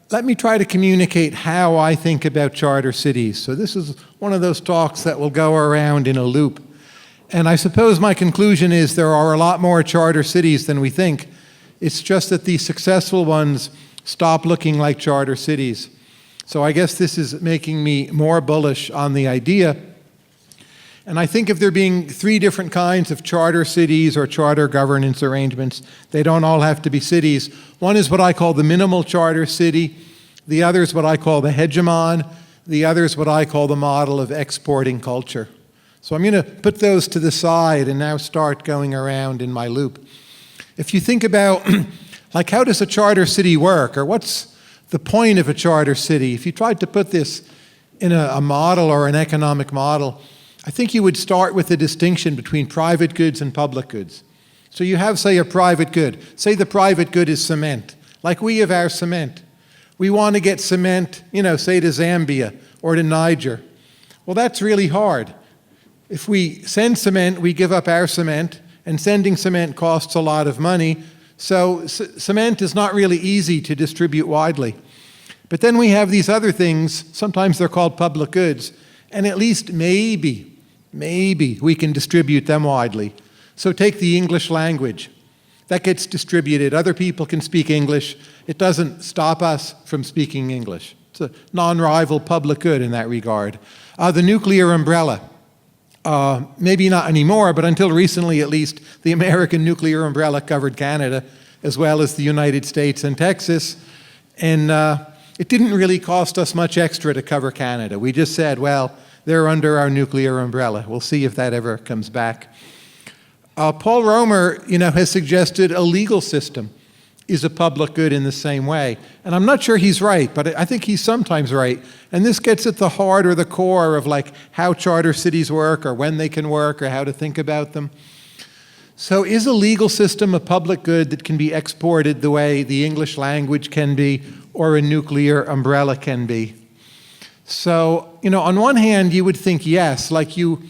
let me try to communicate how I think about charter cities. So this is one of those talks that will go around in a loop. And I suppose my conclusion is there are a lot more charter cities than we think. It's just that the successful ones stop looking like charter cities. So I guess this is making me more bullish on the idea. And I think of there being three different kinds of charter cities or charter governance arrangements. They don't all have to be cities. One is what I call the minimal charter city. The other is what I call the hegemon. The other is what I call the model of exporting culture. So I'm going to put those to the side and now start going around in my loop. If you think about, like, how does a charter city work, or what's the point of a charter city? If you tried to put this in a model or an economic model, I think you would start with the distinction between private goods and public goods. So you have, say, a private good. Say the private good is cement, like we have our cement. We want to get cement, say to Zambia or to Niger. Well, that's really hard. If we send cement, we give up our cement, and sending cement costs a lot of money. So cement is not really easy to distribute widely. But then we have these other things, sometimes they're called public goods, and at least maybe we can distribute them widely. So take the English language. That gets distributed. Other people can speak English. It doesn't stop us from speaking English. It's a non-rival public good in that regard. The nuclear umbrella. Maybe not anymore, but until recently at least, the American nuclear umbrella covered Canada as well as the United States and Texas. And it didn't really cost us much extra to cover Canada. We just said, well, they're under our nuclear umbrella. We'll see if that ever comes back. Paul Romer, has suggested a legal system is a public good in the same way. And I'm not sure he's right, but I think he's sometimes right. And this gets at the heart or the core of like how charter cities work or when they can work or how to think about them. So is a legal system a public good that can be exported the way the English language can be or a nuclear umbrella can be? So, on one hand, you would think yes, like you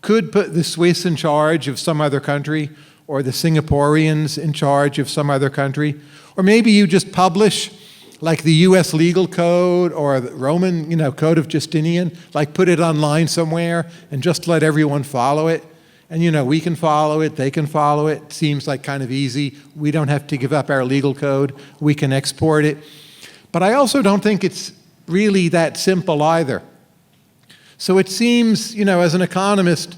could put the Swiss in charge of some other country, or the Singaporeans in charge of some other country. Or maybe you just publish like the US legal code or the Roman, code of Justinian, like put it online somewhere and just let everyone follow it. And we can follow it, they can follow it. Seems like kind of easy. We don't have to give up our legal code. We can export it. But I also don't think it's really that simple either. So it seems, as an economist,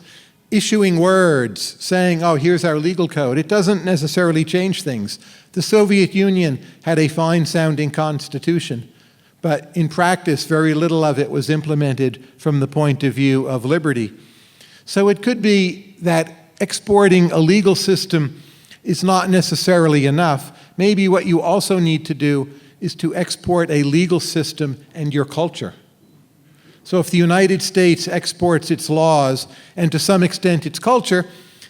issuing words, saying, oh, here's our legal code, it doesn't necessarily change things. The Soviet Union had a fine-sounding constitution, but in practice, very little of it was implemented from the point of view of liberty. So it could be that exporting a legal system is not necessarily enough. Maybe what you also need to do is to export a legal system and your culture. So if the United States exports its laws and to some extent its culture,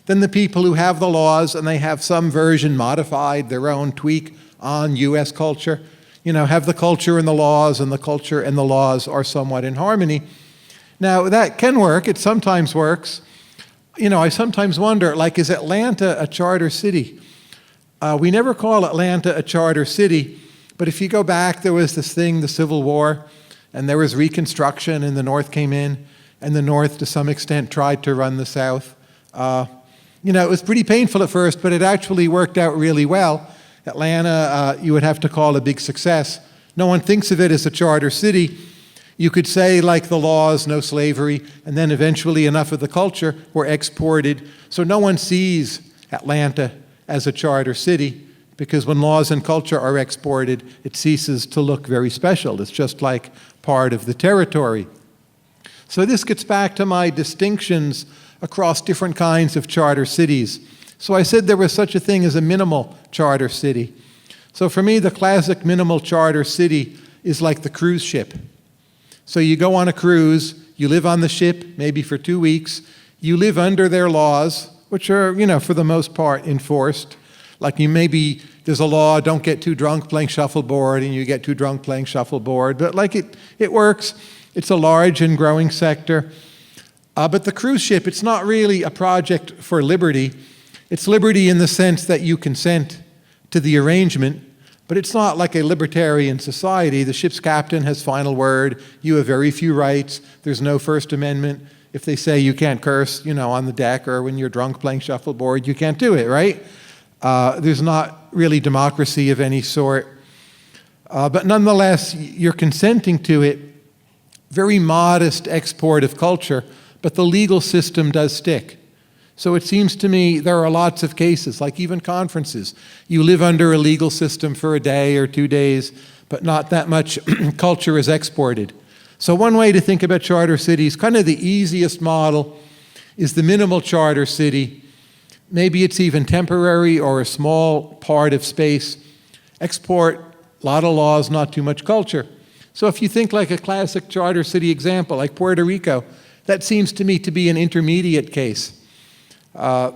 then the people who have the laws and they have some version modified, their own tweak on US culture, have the culture and the laws, and the culture and the laws are somewhat in harmony. Now that can work, it sometimes works. I sometimes wonder, like, is Atlanta a charter city? We never call Atlanta a charter city, but if you go back, there was this thing, the Civil War, and there was Reconstruction, and the North came in, and the North, to some extent, tried to run the South. It was pretty painful at first, but it actually worked out really well. Atlanta, you would have to call a big success. No one thinks of it as a charter city. You could say, like the laws, no slavery, and then eventually enough of the culture were exported. So no one sees Atlanta as a charter city, because when laws and culture are exported, it ceases to look very special. It's just like part of the territory. So this gets back to my distinctions across different kinds of charter cities. So I said there was such a thing as a minimal charter city. So for me, the classic minimal charter city is like the cruise ship. So you go on a cruise, you live on the ship, maybe for 2 weeks, you live under their laws, which are, for the most part, enforced. Like there's a law, don't get too drunk playing shuffleboard, and you get too drunk playing shuffleboard, but it works. It's a large and growing sector. But the cruise ship, it's not really a project for liberty. It's liberty in the sense that you consent to the arrangement, But it's not like a libertarian society. The ship's captain has final word. You have very few rights. There's no First Amendment. If they say you can't curse, on the deck or when you're drunk playing shuffleboard, you can't do it, right? There's not really democracy of any sort. But nonetheless, you're consenting to it. Very modest export of culture, but the legal system does stick. So it seems to me there are lots of cases, like even conferences. You live under a legal system for a day or 2 days, but not that much culture is exported. So one way to think about charter cities, kind of the easiest model, is the minimal charter city. Maybe it's even temporary or a small part of space. Export, a lot of laws, not too much culture. So if you think like a classic charter city example, like Puerto Rico, that seems to me to be an intermediate case. The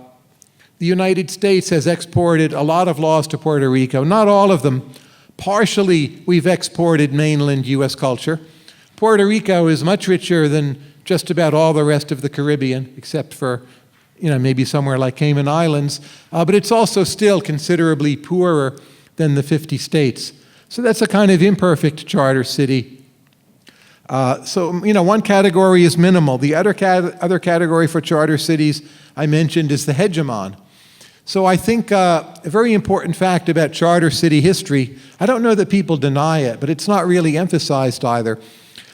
United States has exported a lot of laws to Puerto Rico, not all of them. Partially, we've exported mainland U.S. culture. Puerto Rico is much richer than just about all the rest of the Caribbean, except for, maybe somewhere like Cayman Islands. But it's also still considerably poorer than the 50 states. So that's a kind of imperfect charter city. One category is minimal. The other category for charter cities I mentioned is the hegemon. So I think a very important fact about charter city history, I don't know that people deny it, but it's not really emphasized either,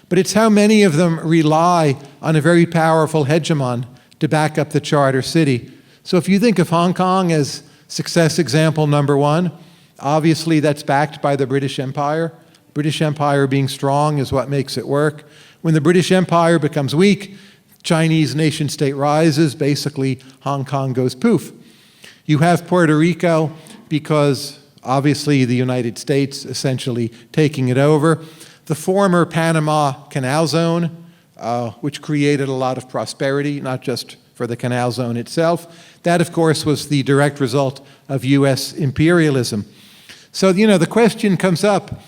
but it's how many of them rely on a very powerful hegemon to back up the charter city. So if you think of Hong Kong as success example number one, obviously that's backed by the British Empire. British Empire being strong is what makes it work. When the British Empire becomes weak, Chinese nation state rises, basically Hong Kong goes poof. You have Puerto Rico because obviously the United States essentially taking it over. The former Panama Canal Zone, which created a lot of prosperity, not just for the canal zone itself. That, of course, was the direct result of US imperialism. So, the question comes up,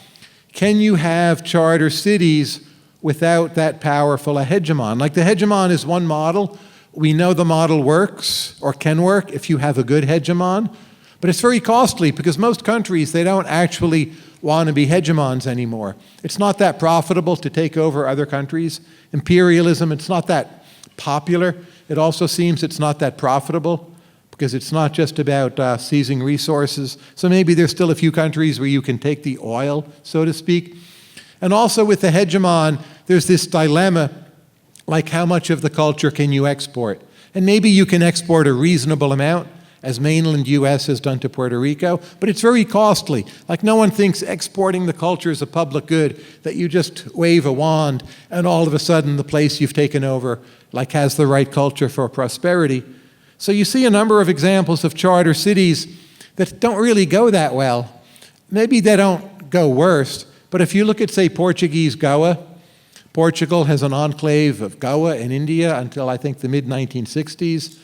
can you have charter cities without that powerful a hegemon? Like the hegemon is one model. We know the model works or can work if you have a good hegemon, but it's very costly because most countries, they don't actually want to be hegemons anymore. It's not that profitable to take over other countries. Imperialism, it's not that popular. It also seems it's not that profitable because it's not just about seizing resources. So maybe there's still a few countries where you can take the oil, so to speak. And also with the hegemon, there's this dilemma, like how much of the culture can you export? And maybe you can export a reasonable amount, as mainland US has done to Puerto Rico, but it's very costly. Like no one thinks exporting the culture is a public good, that you just wave a wand and all of a sudden the place you've taken over has the right culture for prosperity. So you see a number of examples of charter cities that don't really go that well. Maybe they don't go worse, but if you look at, say, Portuguese Goa, Portugal has an enclave of Goa in India until I think the mid-1960s.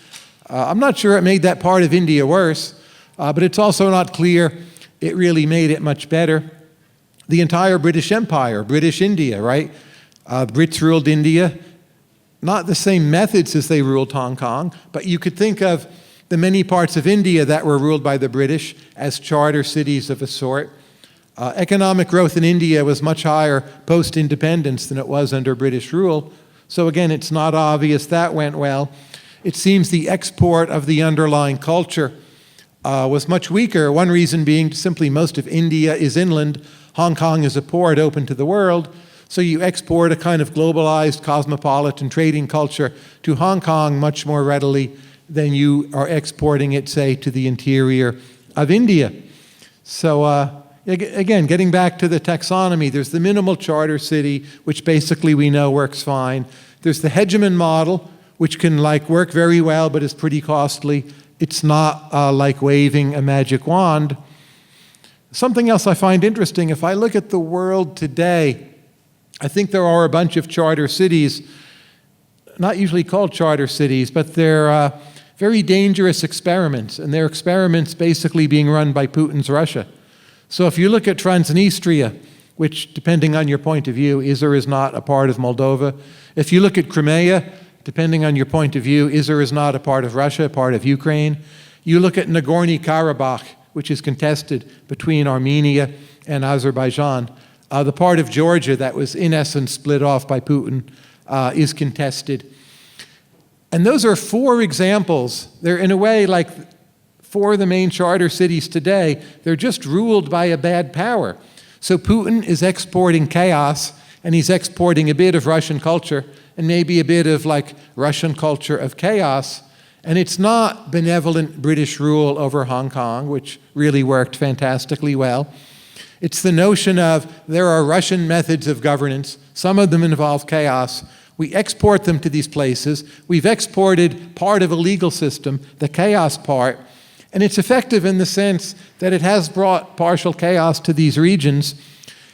I'm not sure it made that part of India worse, but it's also not clear it really made it much better. The entire British Empire, British India, right? Brits ruled India. Not the same methods as they ruled Hong Kong, but you could think of the many parts of India that were ruled by the British as charter cities of a sort. Economic growth in India was much higher post-independence than it was under British rule. So again, it's not obvious that went well. It seems the export of the underlying culture was much weaker, one reason being simply most of India is inland. Hong Kong is a port open to the world. So you export a kind of globalized cosmopolitan trading culture to Hong Kong much more readily than you are exporting it, say, to the interior of India. So again, getting back to the taxonomy, there's the minimal charter city, which basically we know works fine. There's the hegemon model, which can work very well, but is pretty costly. It's not like waving a magic wand. Something else I find interesting, if I look at the world today, I think there are a bunch of charter cities, not usually called charter cities, but they're very dangerous experiments, and they're experiments basically being run by Putin's Russia. So if you look at Transnistria, which, depending on your point of view, is or is not a part of Moldova. If you look at Crimea, depending on your point of view, is or is not a part of Russia, a part of Ukraine. You look at Nagorno-Karabakh, which is contested between Armenia and Azerbaijan. The part of Georgia that was in essence split off by Putin is contested. And those are 4 examples. They're in a way like 4 of the main charter cities today. They're just ruled by a bad power. So Putin is exporting chaos, and he's exporting a bit of Russian culture and maybe a bit of like Russian culture of chaos. And it's not benevolent British rule over Hong Kong, which really worked fantastically well. It's the notion of there are Russian methods of governance. Some of them involve chaos. We export them to these places. We've exported part of a legal system, the chaos part, and it's effective in the sense that it has brought partial chaos to these regions,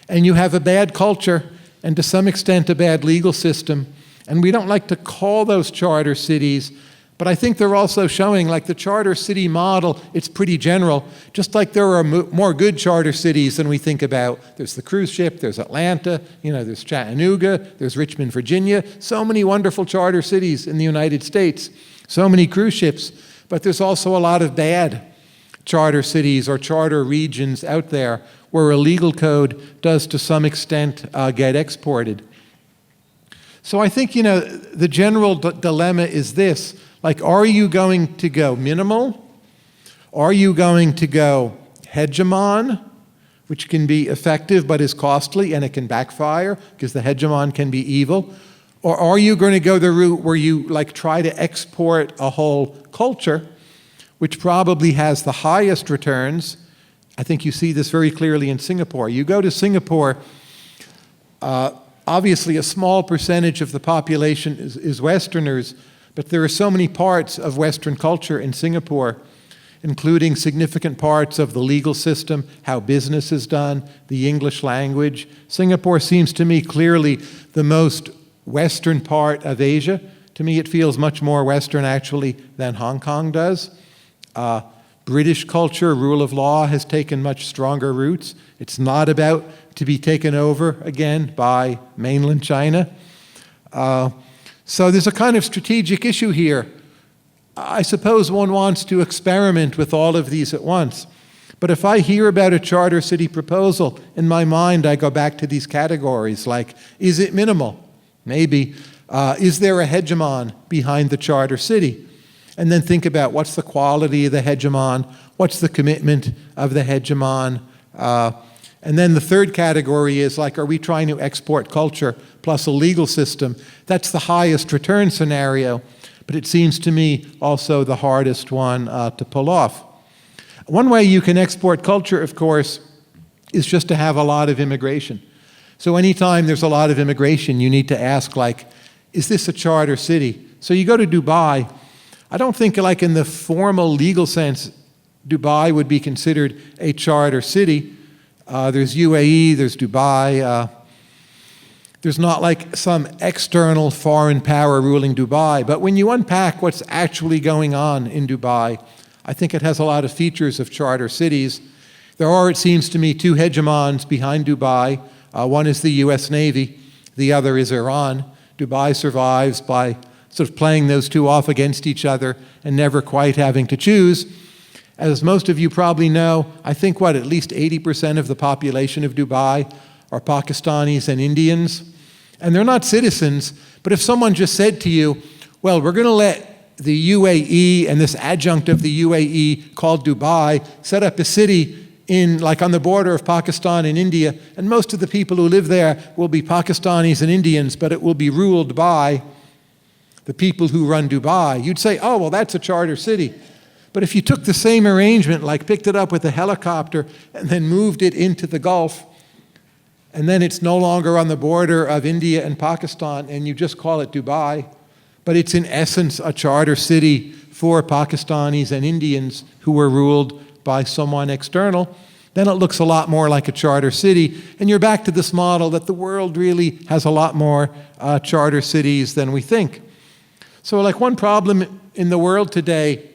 and you have a bad culture and to some extent a bad legal system. And we don't like to call those charter cities, but I think they're also showing, like the charter city model, it's pretty general. Just like there are more good charter cities than we think about. There's the cruise ship, there's Atlanta, there's Chattanooga, there's Richmond, Virginia. So many wonderful charter cities in the United States, so many cruise ships. But there's also a lot of bad charter cities or charter regions out there where a legal code does to some extent get exported. So I think, the general dilemma is this. Like, are you going to go minimal? Are you going to go hegemon, which can be effective but is costly and it can backfire because the hegemon can be evil? Or are you going to go the route where you try to export a whole culture, which probably has the highest returns? I think you see this very clearly in Singapore. You go to Singapore, obviously a small percentage of the population is Westerners, but there are so many parts of Western culture in Singapore, including significant parts of the legal system, how business is done, the English language. Singapore seems to me clearly the most Western part of Asia. To me, it feels much more Western, actually, than Hong Kong does. British culture, rule of law, has taken much stronger roots. It's not about to be taken over again by mainland China. So there's a kind of strategic issue here. I suppose one wants to experiment with all of these at once. But if I hear about a charter city proposal, in my mind I go back to these categories, like, is it minimal? Maybe. Is there a hegemon behind the charter city? And then think about what's the quality of the hegemon, what's the commitment of the hegemon. And then the third category is are we trying to export culture plus a legal system? That's the highest return scenario, but it seems to me also the hardest one to pull off. One way you can export culture, of course, is just to have a lot of immigration. So anytime there's a lot of immigration, you need to ask, is this a charter city? So you go to Dubai. I don't think, in the formal legal sense, Dubai would be considered a charter city. There's UAE, there's Dubai. There's not some external foreign power ruling Dubai. But when you unpack what's actually going on in Dubai, I think it has a lot of features of charter cities. There are, it seems to me, 2 hegemons behind Dubai. One is the US Navy, the other is Iran. Dubai survives by sort of playing those 2 off against each other and never quite having to choose. As most of you probably know, I think at least 80% of the population of Dubai are Pakistanis and Indians. And they're not citizens, but if someone just said to you, well, we're going to let the UAE and this adjunct of the UAE called Dubai set up a city on the border of Pakistan and India, and most of the people who live there will be Pakistanis and Indians, but it will be ruled by the people who run Dubai, you'd say, oh, well, that's a charter city. But if you took the same arrangement, picked it up with a helicopter and then moved it into the Gulf, and then it's no longer on the border of India and Pakistan, and you just call it Dubai, but it's in essence a charter city for Pakistanis and Indians who were ruled by someone external, then it looks a lot more like a charter city. And you're back to this model that the world really has a lot more charter cities than we think. So one problem in the world today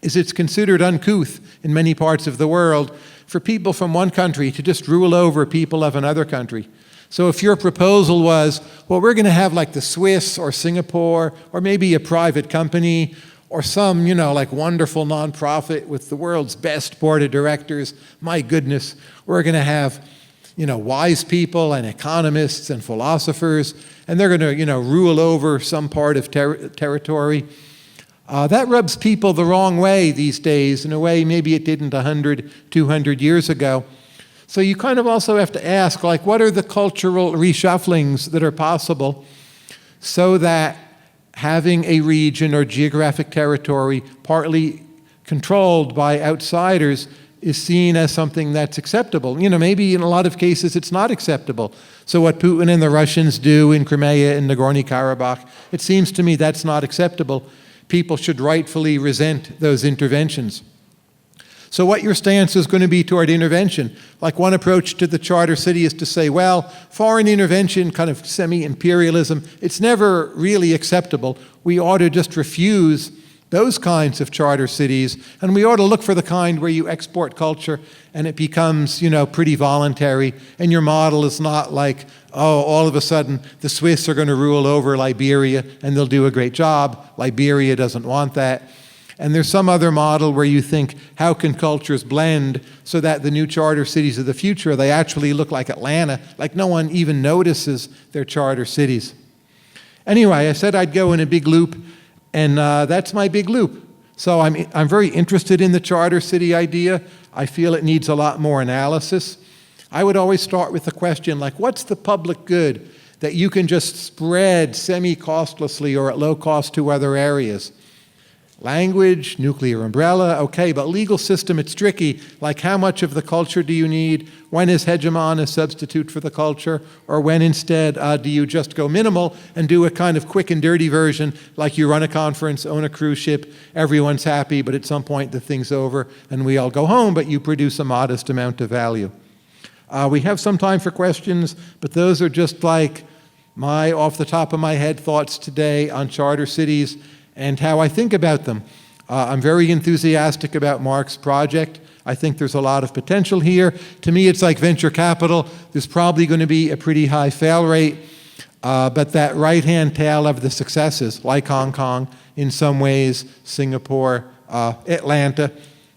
is it's considered uncouth in many parts of the world for people from one country to just rule over people of another country. So if your proposal was, well, we're going to have the Swiss or Singapore or maybe a private company or some, like wonderful nonprofit with the world's best board of directors. My goodness, we're going to have, wise people and economists and philosophers, and they're going to, rule over some part of territory. That rubs people the wrong way these days, in a way maybe it didn't 100, 200 years ago. So you kind of also have to ask, like, what are the cultural reshufflings that are possible so that having a region or geographic territory partly controlled by outsiders is seen as something that's acceptable? Maybe in a lot of cases it's not acceptable. So what Putin and the Russians do in Crimea and Nagorno-Karabakh, it seems to me that's not acceptable. People should rightfully resent those interventions. So what your stance is going to be toward intervention? Like, one approach to the charter city is to say, well, foreign intervention, kind of semi-imperialism, it's never really acceptable. We ought to just refuse those kinds of charter cities, and we ought to look for the kind where you export culture and it becomes, pretty voluntary, and your model is not like, oh, all of a sudden the Swiss are going to rule over Liberia and they'll do a great job. Liberia doesn't want that. And there's some other model where you think, how can cultures blend so that the new charter cities of the future, they actually look like Atlanta, like no one even notices they're charter cities. Anyway, I said I'd go in a big loop, and that's my big loop. So I'm very interested in the charter city idea. I feel it needs a lot more analysis. I would always start with the question, like, what's the public good that you can just spread semi-costlessly or at low cost to other areas? Language, nuclear umbrella, okay, but legal system, it's tricky. Like, how much of the culture do you need? When is Hegemon a substitute for the culture? Or when instead do you just go minimal and do a kind of quick and dirty version, like you run a conference, own a cruise ship, everyone's happy, but at some point the thing's over and we all go home, but you produce a modest amount of value. We have some time for questions, but those are just like my off the top of my head thoughts today on charter cities and how I think about them. I'm very enthusiastic about Mark's project. I think there's a lot of potential here. To me, it's like venture capital. There's probably going to be a pretty high fail rate, but that right-hand tail of the successes, like Hong Kong, in some ways, Singapore, Atlanta,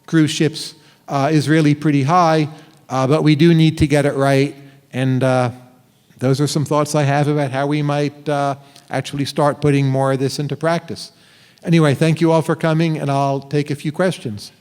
cruise ships, is really pretty high, but we do need to get it right. And those are some thoughts I have about how we might actually start putting more of this into practice. Anyway, thank you all for coming, and I'll take a few questions.